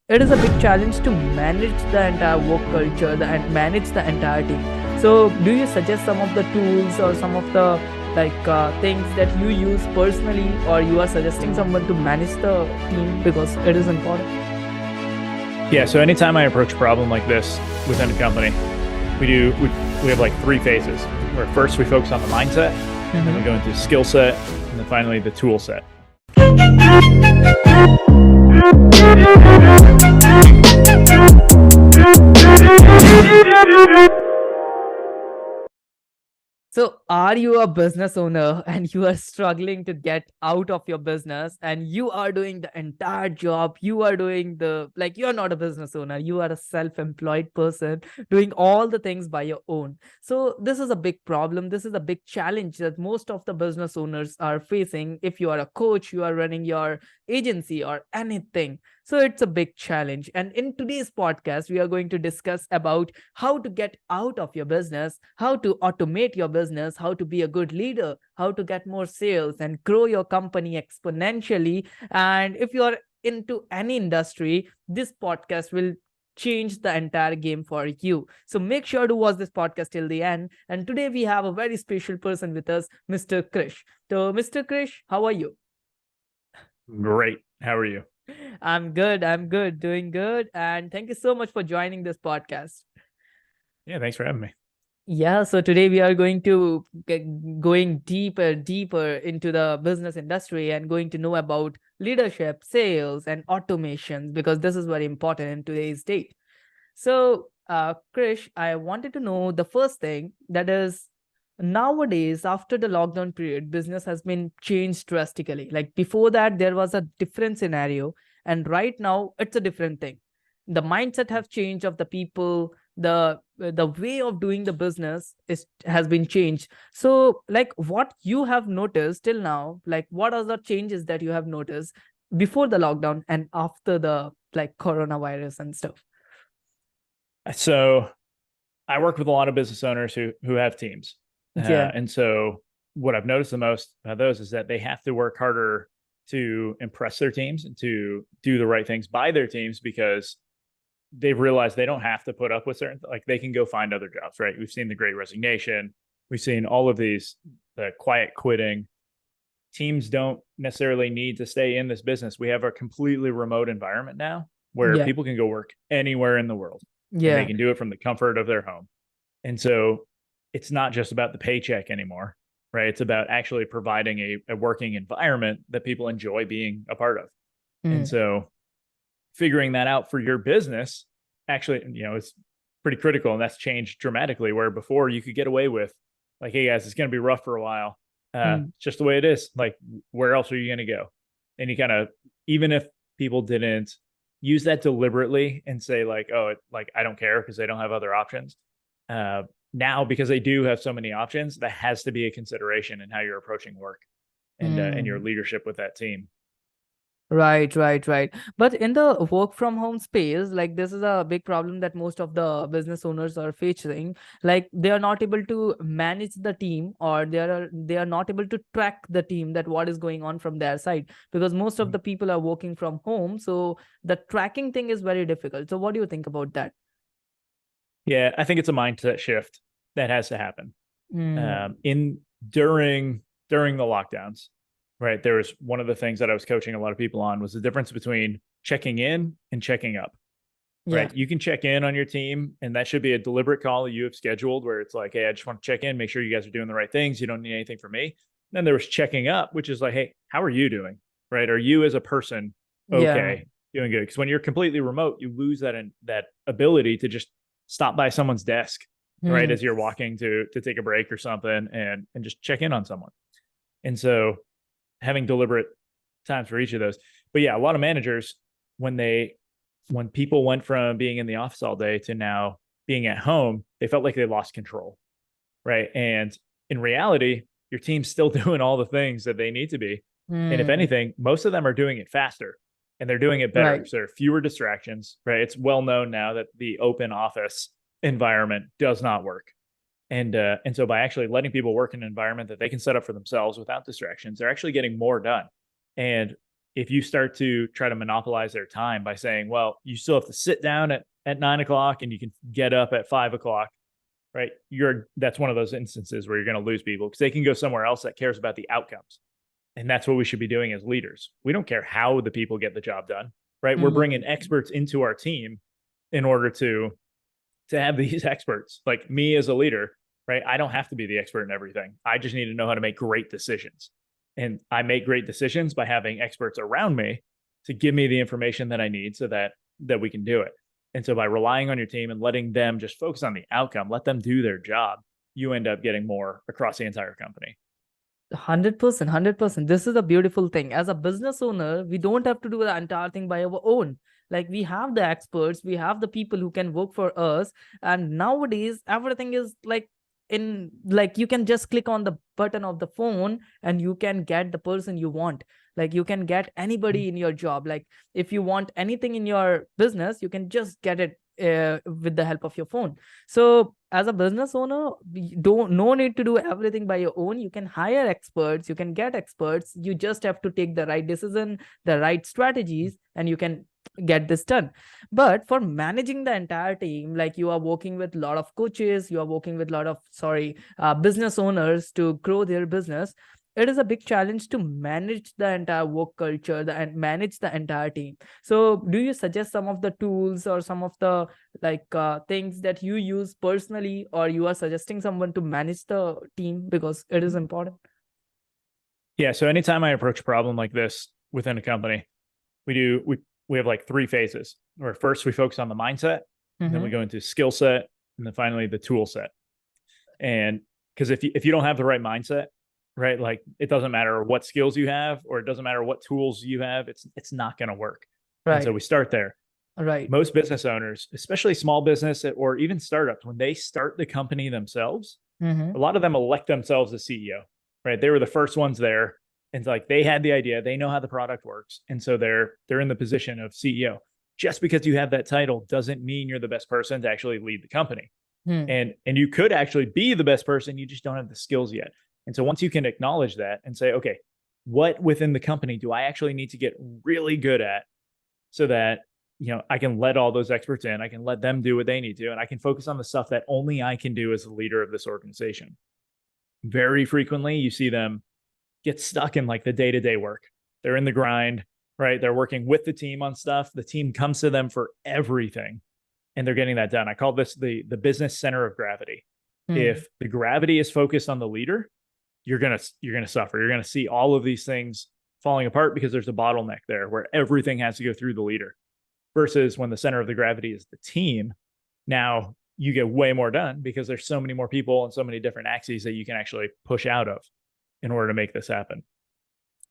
it is a big challenge to manage the entire work culture and manage the entire team. So do you suggest some of the tools or some of the things that you use personally, or you are suggesting someone to manage the team because it is important? Yeah. So anytime I approach a problem like this within a company, we have like three phases where first we focus on the mindset, and then we go into skill set, and then finally the tool set. So, are you a business owner and you are struggling to get out of your business and you are doing the entire job? You are doing you're not a business owner, you are a self employed person doing all the things by your own. So, this is a big problem. This is a big challenge that most of the business owners are facing. If you are a coach, you are running your agency or anything. So, it's a big challenge. And in today's podcast, we are going to discuss about how to get out of your business, how to automate your business, how to be a good leader, how to get more sales and grow your company exponentially. And if you are into any industry, this podcast will change the entire game for you. So make sure to watch this podcast till the end. And today we have a very special person with us, Mr. Krish. So, Mr. Krish, how are you? Great. How are you? I'm good. I'm good. Doing good. And thank you so much for joining this podcast. Yeah. Thanks for having me. Yeah, so today we are going to going deeper into the business industry and going to know about leadership, sales, and automations because this is very important in today's date. So, Krish, I wanted to know the first thing that is nowadays after the lockdown period, business has been changed drastically. Like before that, there was a different scenario, and right now it's a different thing. The mindset have changed of the people, the way of doing the business is has been changed. So like what you have noticed till now, like what are the changes that you have noticed before the lockdown and after the coronavirus and stuff? So I work with a lot of business owners who have teams, Yeah. and so what I've noticed the most about those is that they have to work harder to impress their teams and to do the right things by their teams because they've realized they don't have to put up with certain, like they can go find other jobs, right? We've seen the great resignation. We've seen all of these, the quiet quitting. Teams don't necessarily need to stay in this business. We have a completely remote environment now where Yeah. people can go work anywhere in the world and they Yeah. can do it from the comfort of their home. And so it's not just about the paycheck anymore, right? It's about actually providing a working environment that people enjoy being a part of. And Mm. so figuring that out for your business actually, it's pretty critical. And that's changed dramatically where before you could get away with like, hey guys, it's going to be rough for a while. Mm. It's just the way it is. Like, where else are you going to go? And you kind of, even if people didn't use that deliberately and say like, oh, like I don't care because they don't have other options. Now, because they do have so many options, that has to be a consideration in how you're approaching work and your Mm. leadership with that team. Right. But in the work from home space, like this is a big problem that most of the business owners are facing. Like they are not able to manage the team, or they are not able to track the team that what is going on from their side because most of the people are working from home. So the tracking thing is very difficult. So what do you think about that? Yeah, I think it's a mindset shift that has to happen. Mm. In during the lockdowns, right? There was one of the things that I was coaching a lot of people on was the difference between checking in and checking up. Yeah. Right? You can check in on your team, and that should be a deliberate call that you have scheduled where it's like, hey, I just want to check in, make sure you guys are doing the right things. You don't need anything from me. Then there was checking up, which is like, hey, how are you doing? Right? Are you as a person Yeah. okay, doing good? Because when you're completely remote, you lose that ability to just stop by someone's desk, right, Mm. as you're walking to take a break or something, and just check in on someone. And so having deliberate times for each of those. But yeah, a lot of managers when when people went from being in the office all day to now being at home, they felt like they lost control, right? And in reality, your team's still doing all the things that they need to be. And if Mm. anything, most of them are doing it faster and they're doing it better. Right. So there are fewer distractions, right? It's well known now that the open office environment does not work. And so by actually letting people work in an environment that they can set up for themselves without distractions, they're actually getting more done. And if you start to try to monopolize their time by saying, well, you still have to sit down at 9 o'clock and you can get up at 5 o'clock, right? That's one of those instances where you're going to lose people because they can go somewhere else that cares about the outcomes. And that's what we should be doing as leaders. We don't care how the people get the job done, right? We're bringing experts into our team in order to have these experts. Like me as a leader, right? I don't have to be the expert in everything. I just need to know how to make great decisions. And I make great decisions by having experts around me to give me the information that I need so that we can do it. And so by relying on your team and letting them just focus on the outcome, let them do their job, you end up getting more across the entire company. 100%, 100%. This is a beautiful thing. As a business owner, we don't have to do the entire thing by our own. Like we have the experts, we have the people who can work for us. And nowadays, everything is like you can just click on the button of the phone and you can get the person you want. Like you can get anybody in your job. Like if you want anything in your business, you can just get it with the help of your phone. So as a business owner, no need to do everything by your own. You can hire experts, you can get experts. You just have to take the right decision, the right strategies, and you can get this done. But for managing the entire team, like you are working with a lot of coaches, you are working with a lot of business owners to grow their business. It is a big challenge to manage the entire work culture and manage the entire team. So do you suggest some of the tools or some of the things that you use personally, or you are suggesting someone to manage the team because it is important? Yeah. So anytime I approach a problem like this within a company, we have like three phases where first we focus on the mindset, then we go into skill set, and then finally the tool set. And because if you don't have the right mindset, right, like it doesn't matter what skills you have, or it doesn't matter what tools you have, it's not going to work. Right. And so we start there. Right. Most business owners, especially small business or even startups, when they start the company themselves, a lot of them elect themselves as CEO, right? They were the first ones there. And like they had the idea, they know how the product works. And so they're in the position of CEO. Just because you have that title doesn't mean you're the best person to actually lead the company. And you could actually be the best person, you just don't have the skills yet. And so once you can acknowledge that and say, okay, what within the company do I actually need to get really good at so that, I can let all those experts in, I can let them do what they need to, and I can focus on the stuff that only I can do as the leader of this organization. Very frequently, you see them get stuck in like the day-to-day work. They're in the grind, right? They're working with the team on stuff. The team comes to them for everything, and they're getting that done. I call this the business center of gravity. If the gravity is focused on the leader, you're gonna suffer. You're gonna see all of these things falling apart because there's a bottleneck there where everything has to go through the leader. Versus when the center of the gravity is the team, now you get way more done because there's so many more people and so many different axes that you can actually push out of in order to make this happen.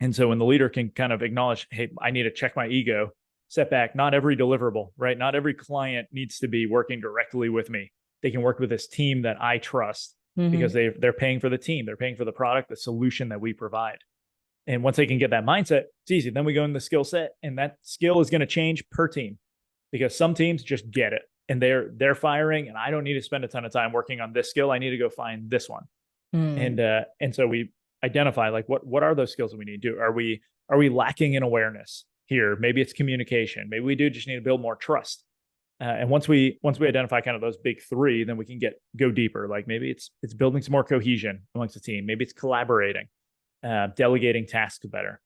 And so when the leader can kind of acknowledge, hey, I need to check my ego, step back, not every deliverable, right? Not every client needs to be working directly with me. They can work with this team that I trust because they're paying for the team. They're paying for the product, the solution that we provide. And once they can get that mindset, it's easy. Then we go in the skill set, and that skill is going to change per team because some teams just get it and they're firing, and I don't need to spend a ton of time working on this skill. I need to go find this one. And so we identify like what are those skills that we need to do? Are we lacking in awareness here? Maybe it's communication. Maybe we do just need to build more trust. And once we identify kind of those big three, then we can go deeper. Like maybe it's building some more cohesion amongst the team. Maybe it's collaborating, delegating tasks better,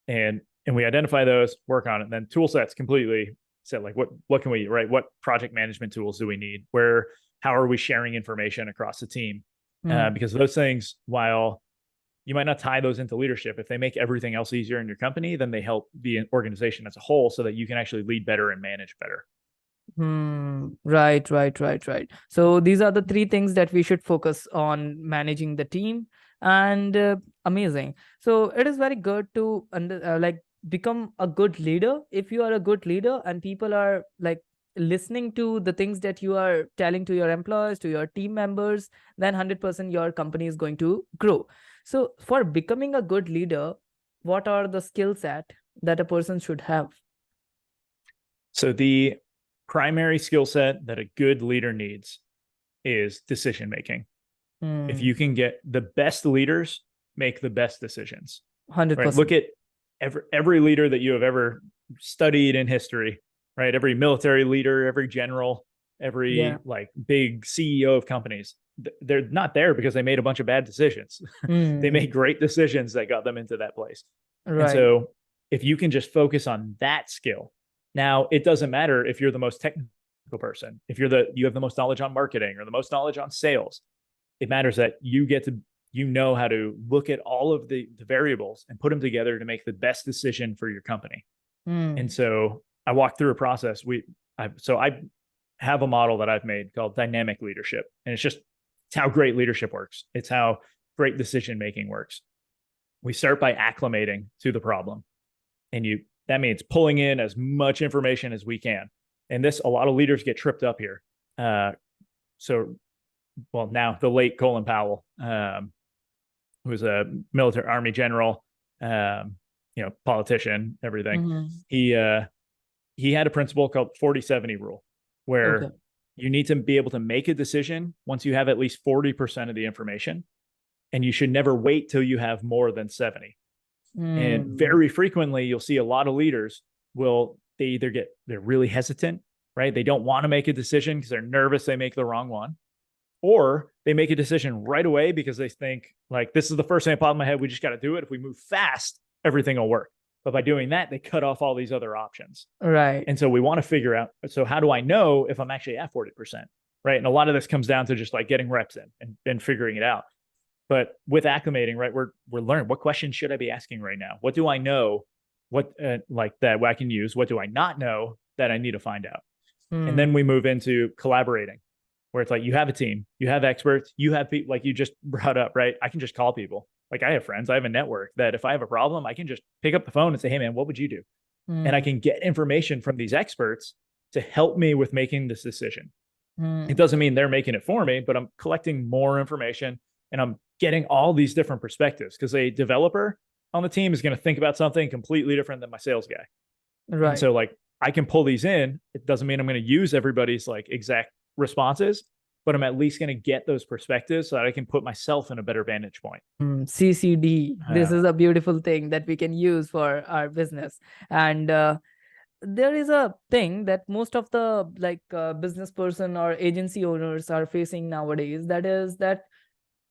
and we identify those, work on it. And then tool sets completely set. Like what can we, right? What project management tools do we need? How are we sharing information across the team? Because those things, while you might not tie those into leadership, if they make everything else easier in your company, then they help the organization as a whole so that you can actually lead better and manage better. Right. So these are the three things that we should focus on managing the team. And amazing. So it is very good to become a good leader. If you are a good leader and people are like listening to the things that you are telling to your employees, to your team members, then 100% your company is going to grow. So for becoming a good leader, what are the skill set that a person should have? So the primary skill set that a good leader needs is decision making. If you can get the best leaders make the best decisions, 100%. right? every leader that you have ever studied in history, right? Every military leader, every general, Yeah. every like big CEO of companies, they're not there because they made a bunch of bad decisions. They Mm, made great decisions that got them into that place. And right. so if you can just focus on that skill, now it doesn't matter if you're the most technical person, if you have the most knowledge on marketing or the most knowledge on sales. It matters that you know how to look at all of the variables and put them together to make the best decision for your company. And Mm, so I walked through a process. I have a model that I've made called dynamic leadership, and it's how great leadership works. It's how great decision making works. We start by acclimating to the problem, and that means pulling in as much information as we can. And this, a lot of leaders get tripped up here. So, well, now the late Colin Powell, who was a military army general, politician, everything. mhm. He had a principle called 40-70 rule, Okay. where you need to be able to make a decision once you have at least 40% of the information, and you should never wait till you have more than 70. And Mm, very frequently, you'll see a lot of leaders they're really hesitant, right? They don't want to make a decision because they're nervous they make the wrong one, or they make a decision right away because they think like this is the first thing that popped in my head. We just got to do it. If we move fast, everything will work. But by doing that, they cut off all these other options. right. And so we want to figure out, so how do I know if I'm actually at 40%? Right. And a lot of this comes down to just like getting reps in and figuring it out. But with acclimating, right, we're learning what questions should I be asking right now? What do I know? What like that I can use? What do I not know that I need to find out? And then Mm, we move into collaborating, where it's like you have a team, you have experts, you have people like you just brought up, right? I can just call people. Like I have friends, I have a network that if I have a problem, I can just pick up the phone and say, hey man, what would you do? And I mm, can get information from these experts to help me with making this decision. It mm. doesn't mean they're making it for me, but I'm collecting more information and I'm getting all these different perspectives because a developer on the team is going to think about something completely different than my sales guy. And Right. so like I can pull these in. It doesn't mean I'm going to use everybody's like exact responses, but I'm at least going to get those perspectives so that I can put myself in a better vantage point. CCD. This Uh, is a beautiful thing that we can use for our business. And there is a thing that most of the business person or agency owners are facing nowadays. That is that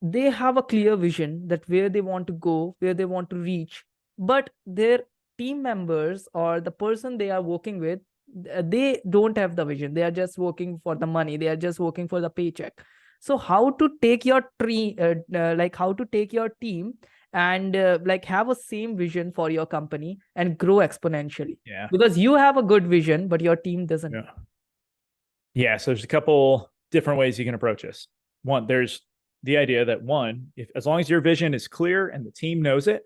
they have a clear vision that where they want to go, where they want to reach, but their team members or the person they are working with, they don't have the vision. They are just working for the money. They are just working for the paycheck. So how to take your tree, how to take your team and have a same vision for your company and grow exponentially, yeah. because you have a good vision, but your team doesn't. Yeah. Yeah. So there's a couple different ways you can approach this. One, there's the idea that one, if as long as your vision is clear and the team knows it,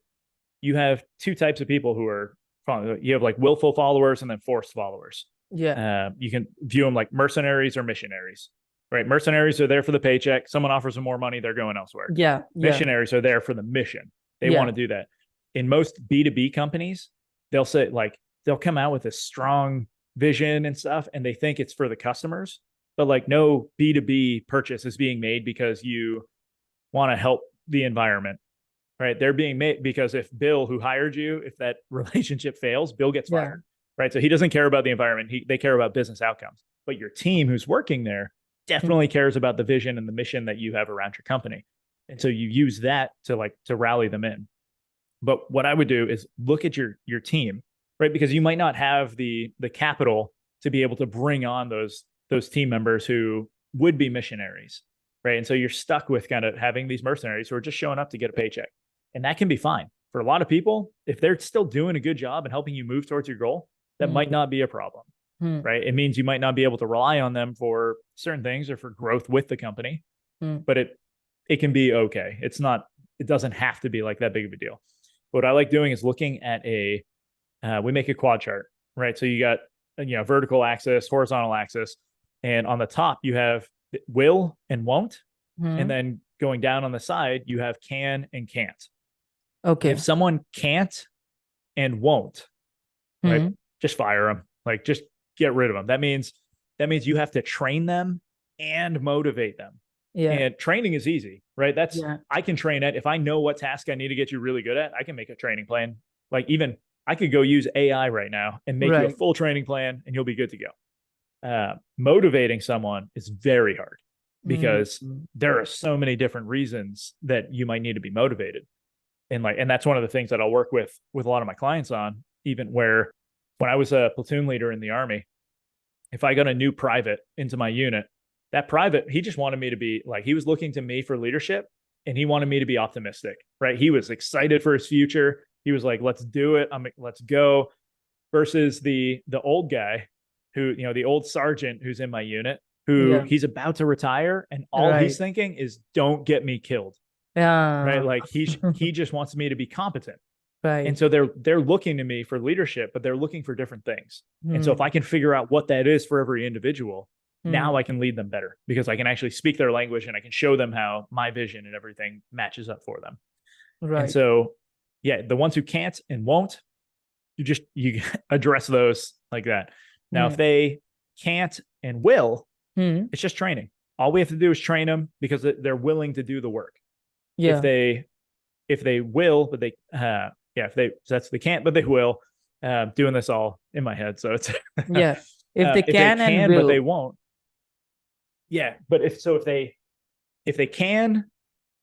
you have two types of people who are following. You have like willful followers and then forced followers. Yeah. You can view them like mercenaries or missionaries, right? Mercenaries are there for the paycheck. Someone offers them more money, they're going elsewhere. Yeah. Yeah. Missionaries are there for the mission. They want Yeah. to do that. In most B2B companies, they'll say like they'll come out with a strong vision and stuff, and they think it's for the customers. But like no B2B purchase is being made because you want to help the environment, right? They're being made because if Bill, who hired you, if that relationship fails, Bill gets Yeah. fired, right? So he doesn't care about the environment. They care about business outcomes. But your team who's working there definitely cares about the vision and the mission that you have around your company. And so you use that to rally them in. But what I would do is look at your team, right? Because you might not have the capital to be able to bring on those team members who would be missionaries, right? And so you're stuck with kind of having these mercenaries who are just showing up to get a paycheck. And that can be fine. For a lot of people, if they're still doing a good job and helping you move towards your goal, that Mm, might not be a problem, mm, right? It means you might not be able to rely on them for certain things or for growth with the company, mm. but it can be okay. It doesn't have to be like that big of a deal. What I like doing is looking at we make a quad chart, right? So you got vertical axis, horizontal axis, and on the top you have will and won't, and Hmm. then going down on the side you have can and can't. If Okay. someone can't and won't, right, Hmm. just fire them. Like just get rid of them. That means you have to train them and motivate them. Yeah. And training is easy, right? That's Yeah. I can train it. If I know what task I need to get you really good at, I can make a training plan. Like even I could go use AI right now and make you a Right. full training plan and you'll be good to go. Motivating someone is very hard Mm. because there are so many different reasons that you might need to be motivated. And that's one of the things that I'll work with a lot of my clients on, even where when I was a platoon leader in the Army, if I got a new private into my unit, that private, he just wanted me to be like, he was looking to me for leadership and he wanted me to be optimistic, right? He was excited for his future. He was like, let's do it. Let's go. Versus the old guy who, the old sergeant who's in my unit, who Yeah. he's about to retire and all he's Right. thinking is don't get me killed, right? Yeah. Like he just wants me to be competent. And Right. so they're looking to me for leadership, but they're looking for different things. And so if Hmm. I can figure out what that is for every individual, now Hmm. I can lead them better because I can actually speak their language and I can show them how my vision and everything matches up for them. And Right. so, yeah, the ones who can't and won't, you address those like that. Now, if Hmm. they can't and will, Hmm. it's just training. All we have to do is train them because they're willing to do the work. If Yeah. they will, but they if they can't, but they will. Doing this all in my head, so it's Yeah. If they if they can and can, but they will. won't. Yeah, but if they can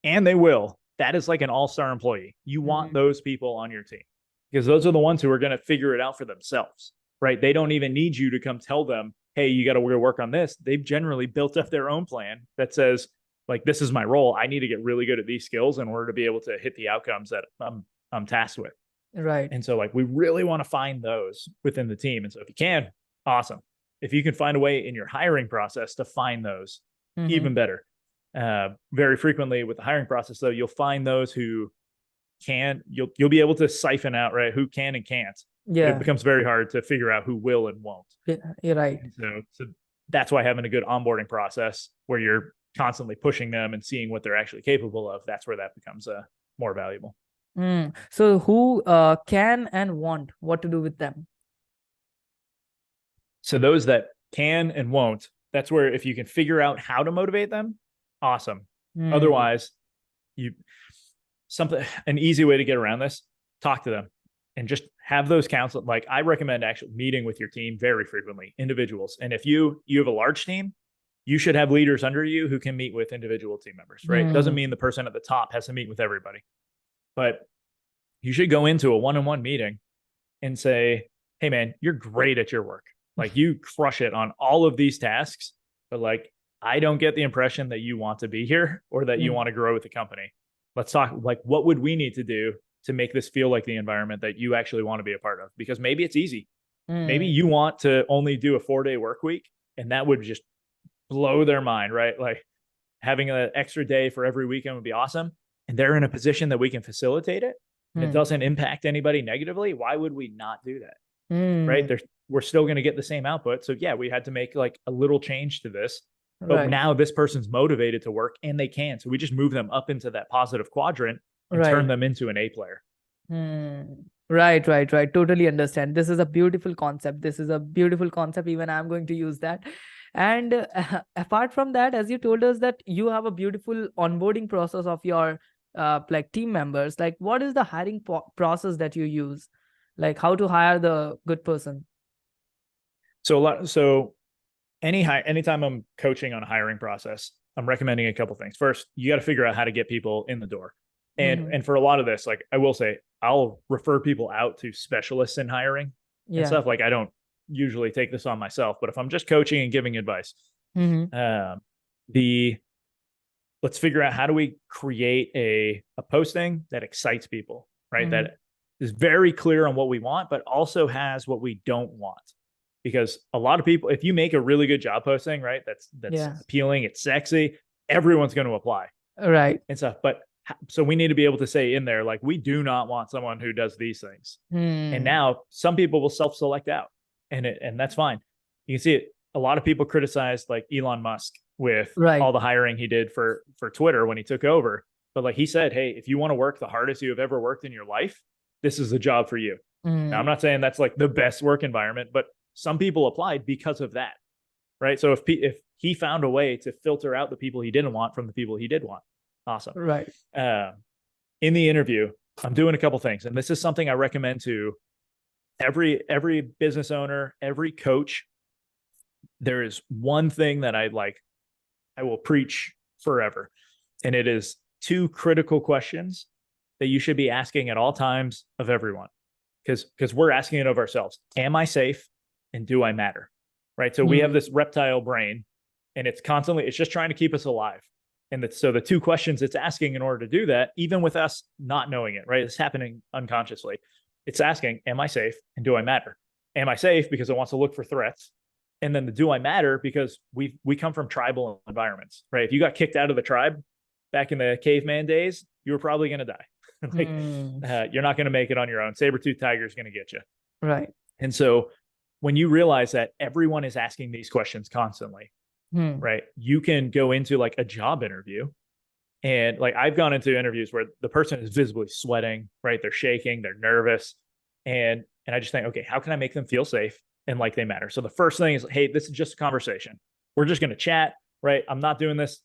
and they will, that is like an all-star employee. You want Hmm. those people on your team because those are the ones who are going to figure it out for themselves, right? They don't even need you to come tell them, hey, you got to work on this. They've generally built up their own plan that says, like, this is my role. I need to get really good at these skills in order to be able to hit the outcomes that I'm tasked with. Right. And so, like, we really want to find those within the team. And so, if you can, awesome. If you can find a way in your hiring process to find those, Hmm. even better. Very frequently with the hiring process, though, you'll find those who can. You'll be able to siphon out right who can and can't, but it Yeah. becomes very hard to figure out who will and won't. Yeah, you're right. And so that's why having a good onboarding process where you're constantly pushing them and seeing what they're actually capable of, that's where that becomes more valuable. So who can and want, what to do with them? So those that can and won't, that's where if you can figure out how to motivate them, awesome. Hmm. Otherwise, you something an easy way to get around this, talk to them and just have those counsel. Like I recommend actually meeting with your team very frequently, individuals. And if you have a large team, you should have leaders under you who can meet with individual team members, right? Doesn't Hmm. mean the person at the top has to meet with everybody, but you should go into a one-on-one meeting and say, hey man, you're great at your work. Like you crush it on all of these tasks, but like I don't get the impression that you want to be here or that you Hmm. want to grow with the company. Let's talk like what would we need to do to make this feel like the environment that you actually want to be a part of? Because maybe it's easy. Maybe Hmm. you want to only do a 4-day work week and that would just blow their mind, right? Like having an extra day for every weekend would be awesome. And they're in a position that we can facilitate it and it Hmm. doesn't impact anybody negatively. Why would we not do that? Right? Hmm. We're still going to get the same output. So yeah, we had to make like a little change to this, but Right. now this person's motivated to work and they can. So we just move them up into that positive quadrant and turn Right. them into an A player. Right, right, right. Totally understand. This is a beautiful concept. This is a beautiful concept. Even I'm going to use that. And apart from that, as you told us that you have a beautiful onboarding process of your like team members, like what is the hiring process that you use? Like how to hire the good person? So anytime I'm coaching on a hiring process, I'm recommending a couple things. First, you got to figure out how to get people in the door. And Hmm. and for a lot of this, like I will say, I'll refer people out to specialists in hiring and Yeah. stuff. Like I don't usually take this on myself, but if I'm just coaching and giving advice, Hmm. um, the let's figure out how do we create a posting that excites people, right? Hmm. That is very clear on what we want, but also has what we don't want. Because a lot of people, if you make a really good job posting, right, that's Yeah. appealing, it's sexy, everyone's going to apply Right. and stuff. But so we need to be able to say in there, like, we do not want someone who does these things. And Hmm. now some people will self-select out, and that's fine. You can see it. A lot of people criticized like Elon Musk with Right. all the hiring he did for Twitter when he took over. But like he said, hey, if you want to work the hardest you have ever worked in your life, this is a job for you. Now, I'm Hmm. not saying that's like the best work environment, but some people applied because of that, right? So if he found a way to filter out the people he didn't want from the people he did want, awesome. Right. Uh, in the interview, I'm doing a couple things, and this is something I recommend to every business owner, every coach, there is one thing that I will preach forever, and it is two critical questions that you should be asking at all times of everyone, because we're asking it of ourselves. Am I safe, and do I matter? Right. So we have this reptile brain, and it's just trying to keep us alive. And so the two questions it's asking in order to do that, even with us not knowing it, right? It's happening unconsciously. It's asking, am I safe, and do I matter? Am I safe because it wants to look for threats? And then the do I matter, because we come from tribal environments, right? If you got kicked out of the tribe back in the caveman days, you were probably going to die. You're not going to make it on your own. Saber-tooth tiger is going to get you. Right. And so when you realize that everyone is asking these questions constantly, right, you can go into like a job interview, and like I've gone into interviews where the person is visibly sweating, right? They're shaking, they're nervous. And I just think, okay, how can I make them feel safe and like they matter? So the first thing is, hey, this is just a conversation. We're just going to chat, right? I'm not doing this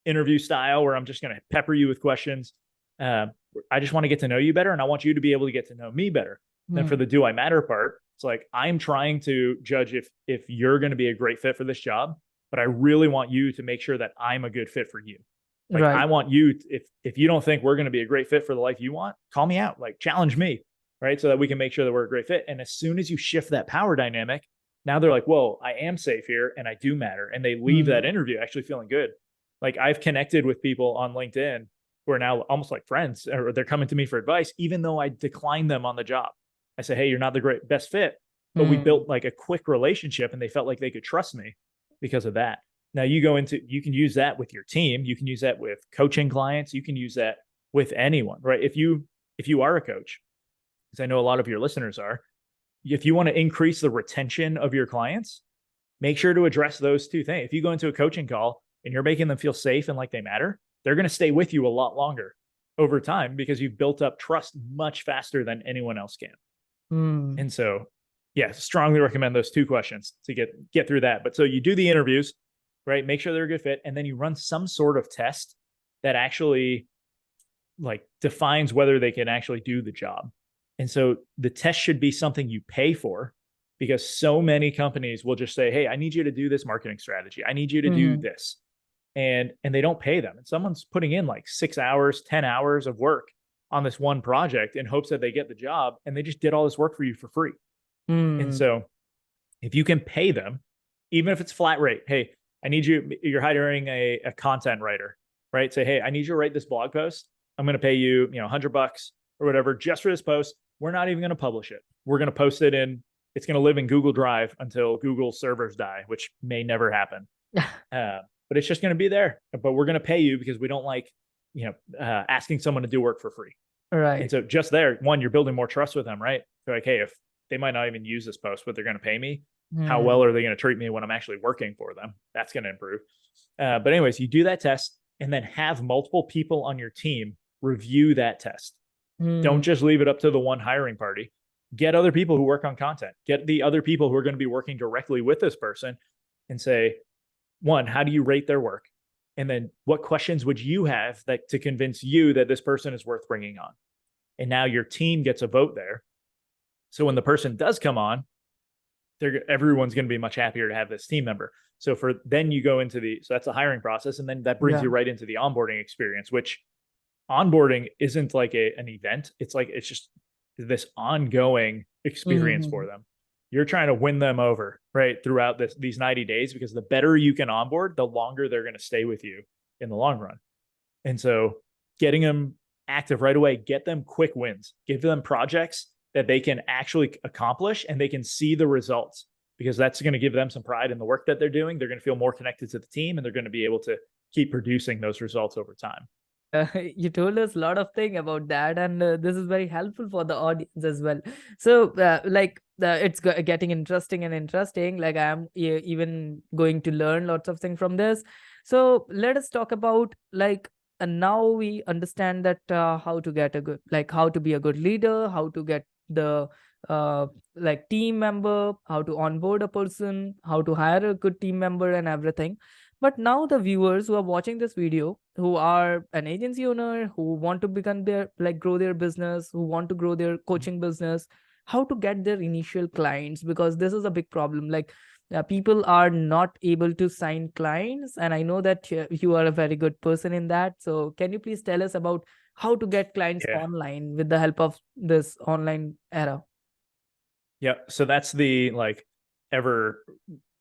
interview style where I'm just going to pepper you with questions. I just want to get to know you better, and I want you to be able to get to know me better. Then for the do I matter part, it's like I'm trying to judge if you're going to be a great fit for this job, but I really want you to make sure that I'm a good fit for you. Like I want you, if you don't think we're going to be a great fit for the life you want, call me out, like challenge me, right? So that we can make sure that we're a great fit. And as soon as you shift that power dynamic, now they're like, whoa, I am safe here and I do matter. And they leave that interview actually feeling good. Like I've connected with people on LinkedIn who are now almost like friends, or they're coming to me for advice, even though I declined them on the job. I say, hey, you're not the best fit, but we built like a quick relationship, and they felt like they could trust me because of that. Now you can use that with your team. You can use that with coaching clients. You can use that with anyone, right? If you are a coach, because I know a lot of your listeners are, if you want to increase the retention of your clients, make sure to address those two things. If you go into a coaching call and you're making them feel safe and like they matter, they're going to stay with you a lot longer over time, because you've built up trust much faster than anyone else can. And so, yeah, strongly recommend those two questions to get through that. But so you do the interviews, right? Make sure they're a good fit. And then you run some sort of test that actually like defines whether they can actually do the job. And so the test should be something you pay for, because so many companies will just say, hey, I need you to do this marketing strategy. I need you to do this. And they don't pay them. And someone's putting in like 6 hours, 10 hours of work on this one project in hopes that they get the job, and they just did all this work for you for free. And so if you can pay them, even if it's flat rate, hey, you're hiring a content writer, right? Say, hey, I need you to write this blog post. I'm going to pay you, $100 or whatever just for this post. We're not even going to publish it. We're going to post it it's going to live in Google Drive until Google servers die, which may never happen. But it's just going to be there. But we're going to pay you because we don't like, asking someone to do work for free. Right. And so just there, one, you're building more trust with them, right? They're like, hey, if they might not even use this post, but they're going to pay me, how well are they going to treat me when I'm actually working for them? That's going to improve. But anyways, you do that test, and then have multiple people on your team review that test. Don't just leave it up to the one hiring party. Get other people who work on content. Get the other people who are going to be working directly with this person and say, one, how do you rate their work? And then what questions would you have to convince you that this person is worth bringing on? And now your team gets a vote there. So when the person does come on, everyone's going to be much happier to have this team member. So then you go into so that's the hiring process. And then that brings you right into the onboarding experience, which onboarding isn't like an event. It's just this ongoing experience for them. You're trying to win them over, right, throughout these 90 days, because the better you can onboard, the longer they're going to stay with you in the long run. And so getting them active right away, get them quick wins, give them projects that they can actually accomplish, and they can see the results, because that's going to give them some pride in the work that they're doing. They're going to feel more connected to the team, and they're going to be able to keep producing those results over time. You told us a lot of things about that, and this is very helpful for the audience as well. So it's getting interesting. Like I'm even going to learn lots of things from this. So let us talk about and now we understand that how to get how to be a good leader, how to get the team member, how to onboard a person, how to hire a good team member, and everything. But now the viewers who are watching this video, who are an agency owner, who want to become grow their business, who want to grow their coaching business, how to get their initial clients, because this is a big problem. Like people are not able to sign clients, and I know that you are a very good person in that. So can you please tell us about how to get clients Yeah. online with the help of this online era? Yeah. So that's the like ever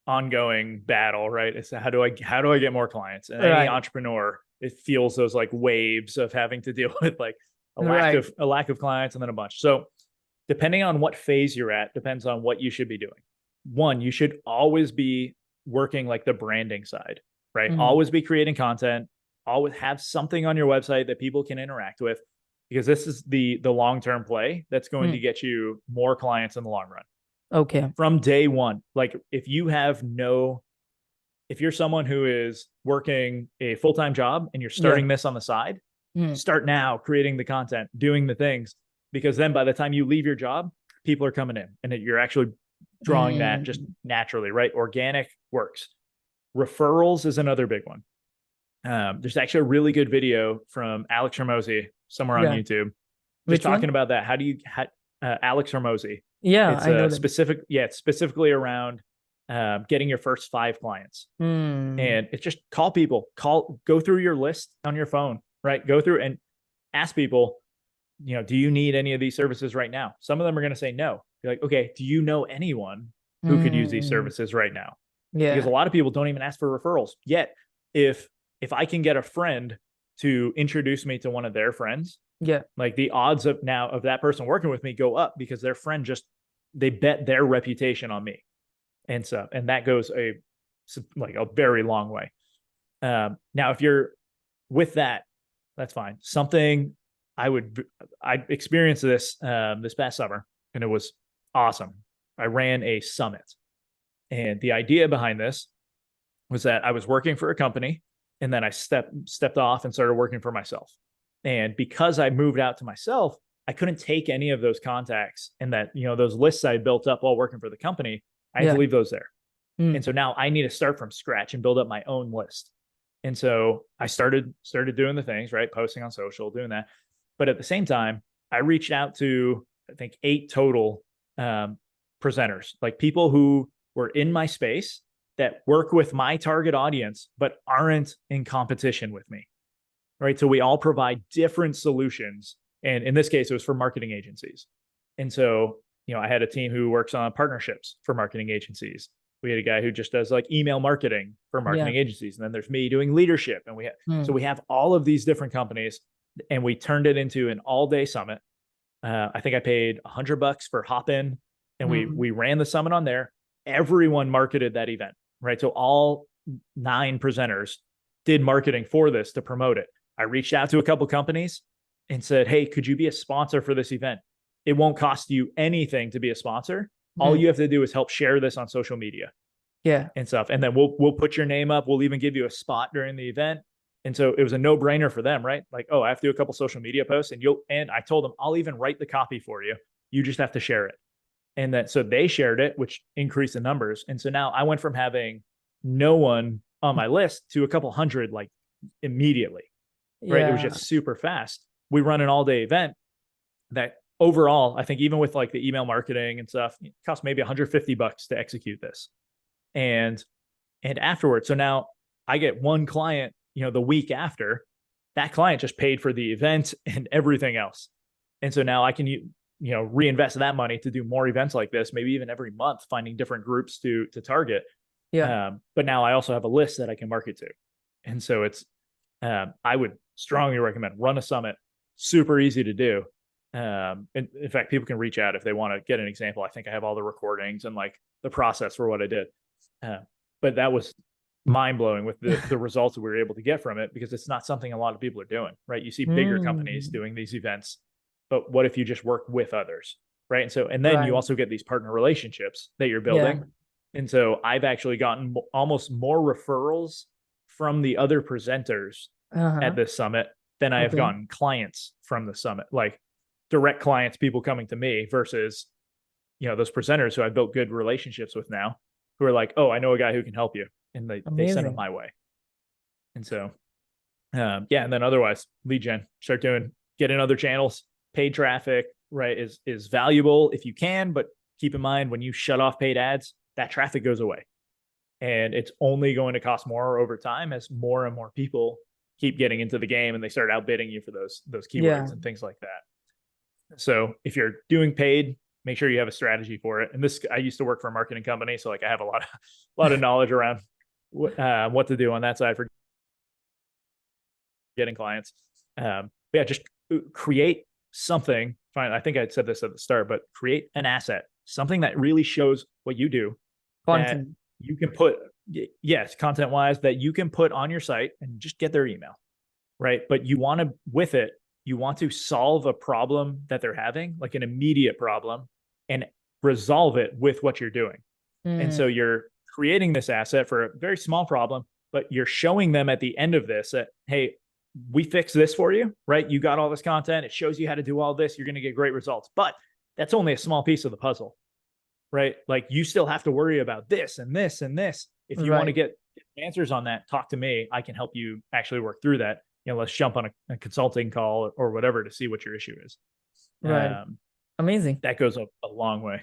ongoing battle, right? It's how do I get more clients? And any Right, entrepreneur, it feels those like waves of having to deal with like right. a lack of clients and then a bunch. So depending on what phase you're at, depends on what you should be doing. One, you should always be working like the branding side, right? Mm. Always be creating content, always have something on your website that people can interact with, because this is the long-term play that's going to Mm. get you more clients in the long run. Okay. From day one, like if you're someone who is working a full-time job and you're Yeah. starting this on the side, Mm. start now creating the content, doing the things, because then by the time you leave your job, people are coming in and you're actually drawing that just Mm. naturally, right? Organic works. Referrals is another big one. There's actually a really good video from Alex Hermosi somewhere on Yeah. YouTube, just Which talking one? about that. Alex Hermosi? Yeah, It's I know them. it's specifically around getting your first 5 clients. Mm. And it's just go through your list on your phone, right? Go through and ask people, do you need any of these services right now? Some of them are going to say no. You're like, okay, do you know anyone who could use these Mm. services right now? Because a Yeah. lot of people don't even ask for referrals. Yet, if I can get a friend to introduce me to one of their friends, Yeah. like the odds of that person working with me go up because their friend they bet their reputation on me. And so, and that goes a very long way. Now, if you're with that, that's fine. Something I experienced this past summer, and it was awesome. I ran a summit, and the idea behind this was that I was working for a company, and then I stepped off and started working for myself. And because I moved out to myself, I couldn't take any of those contacts and that those lists I built up while working for the company. I had to Yeah. leave those there. And Mm. so now I need to start from scratch and build up my own list. And so I started doing the things, right? Posting on social, doing that. But at the same time, I reached out to, I think, 8 total um, presenters, like people who were in my space that work with my target audience, but aren't in competition with me, right? So we all provide different solutions. And in this case, it was for marketing agencies. And so, I had a team who works on partnerships for marketing agencies. We had a guy who just does like email marketing for Yeah. marketing agencies. And then there's me doing leadership. And Mm. we have all of these different companies, and we turned it into an all-day summit. I think I paid $100 for hop in, and Mm. we ran the summit on there. Everyone marketed that event, right? So all 9 presenters did marketing for this to promote it. I reached out to a couple companies and said, "Hey, could you be a sponsor for this event? It won't cost you anything to be a sponsor. All Mm. you have to do is help share this on social media Yeah. and stuff. And then we'll put your name up. We'll even give you a spot during the event." And so it was a no-brainer for them, right? Like, oh, I have to do a couple social media posts, and I told them I'll even write the copy for you. You just have to share it. And that so they shared it, which increased the numbers. And so now I went from having no one on my list to a couple hundred like immediately, right? It was Yeah. just super fast. We run an all-day event that overall, I think even with like the email marketing and stuff, it cost maybe $150 to execute this. And afterwards, so now I get one client, the week after, that client just paid for the event and everything else. And so now I can reinvest that money to do more events like this, maybe even every month, finding different groups to target. Yeah. But now I also have a list that I can market to. And so I would strongly recommend run a summit. Super easy to do. In fact, people can reach out if they want to get an example. I think I have all the recordings and like the process for what I did. Uh, but that was mind blowing with the results that we were able to get from it, because it's not something a lot of people are doing, right? You see bigger companies Mm. doing these events, but what if you just work with others, right? And then you Right. also get these partner relationships that you're Yeah. building. And so I've actually gotten almost more referrals from the other presenters at Uh-huh. this summit than I have Okay. gotten clients from the summit, like direct clients, people coming to me versus, those presenters who I built good relationships with now, who are like, oh, I know a guy who can help you. And they send them Amazing. my way. And so, yeah. And then otherwise lead gen, get in other channels, paid traffic, right, is valuable if you can, but keep in mind when you shut off paid ads, that traffic goes away. And it's only going to cost more over time as more and more people keep getting into the game and they start outbidding you for those Yeah. keywords and things like that. So if you're doing paid, make sure you have a strategy for it. And this, I used to work for a marketing company, so like I have a lot of knowledge around what to do on that side for getting clients. But yeah, just create something. Fine, I think I said this at the start, but create an asset, something that really shows what you do, that Content. you can put, yes, content wise, that you can put on your site and just get their email, right? But you want to, with it, you want to solve a problem that they're having, like an immediate problem, and resolve it with what you're doing. And so Mm, you're creating this asset for a very small problem, but you're showing them at the end of this that, hey, we fixed this for you, right? You got all this content. It shows you how to do all this. You're going to get great results. But that's only a small piece of the puzzle, right? Like you still have to worry about this and this and this. If you want to right. get answers on that, talk to me. I can help you actually work through that. Let's jump on a consulting call or whatever to see what your issue is. Right. Amazing. That goes a long way.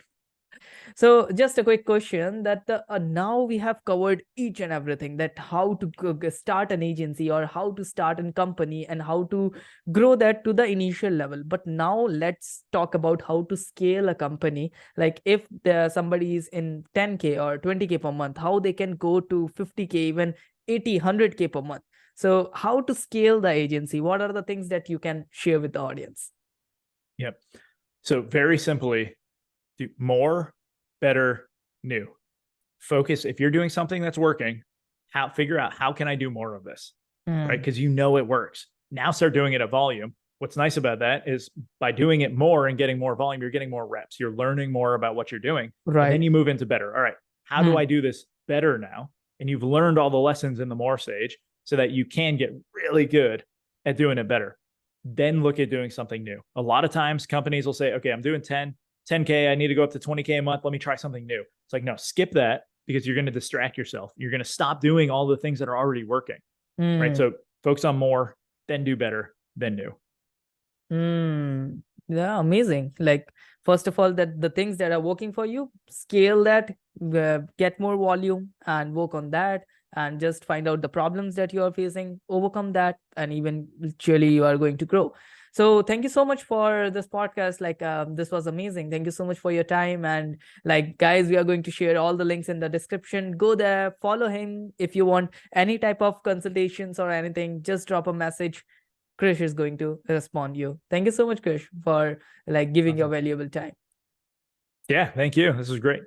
So just a quick question that now we have covered each and everything, that how to start an agency or how to start a company and how to grow that to the initial level. But now let's talk about how to scale a company. Like if somebody is in 10K or 20K per month, how they can go to 50K, even 80, 100K per month. So how to scale the agency? What are the things that you can share with the audience? Yep. So very simply, do more, better, new. Focus. If you're doing something that's working, figure out how can I do more of this, right? Mm, Because you know it works. Now start doing it at volume. What's nice about that is by doing it more and getting more volume, you're getting more reps. You're learning more about what you're doing. And then right. you move into better. All right, how do I do this better now? And you've learned all the lessons in the more stage so that you can get really good at doing it better. Then look at doing something new. A lot of times companies will say, okay, I'm doing 10K. I need to go up to 20K a month. Let me try something new. It's like, no, skip that because you're going to distract yourself. You're going to stop doing all the things that are already working, right? Mm. So focus on more, then do better, then new. Yeah, amazing. Like, first of all, that the things that are working for you, scale that, get more volume and work on that, and just find out the problems that you are facing, overcome that, and eventually you are going to grow. So thank you so much for this podcast. Like, this was amazing. Thank you so much for your time. And like, guys, we are going to share all the links in the description. Go there, follow him. If you want any type of consultations or anything, just drop a message. Krish is going to respond you. Thank you so much, Krish, for like giving your Awesome. valuable time. Yeah, thank you. This was great.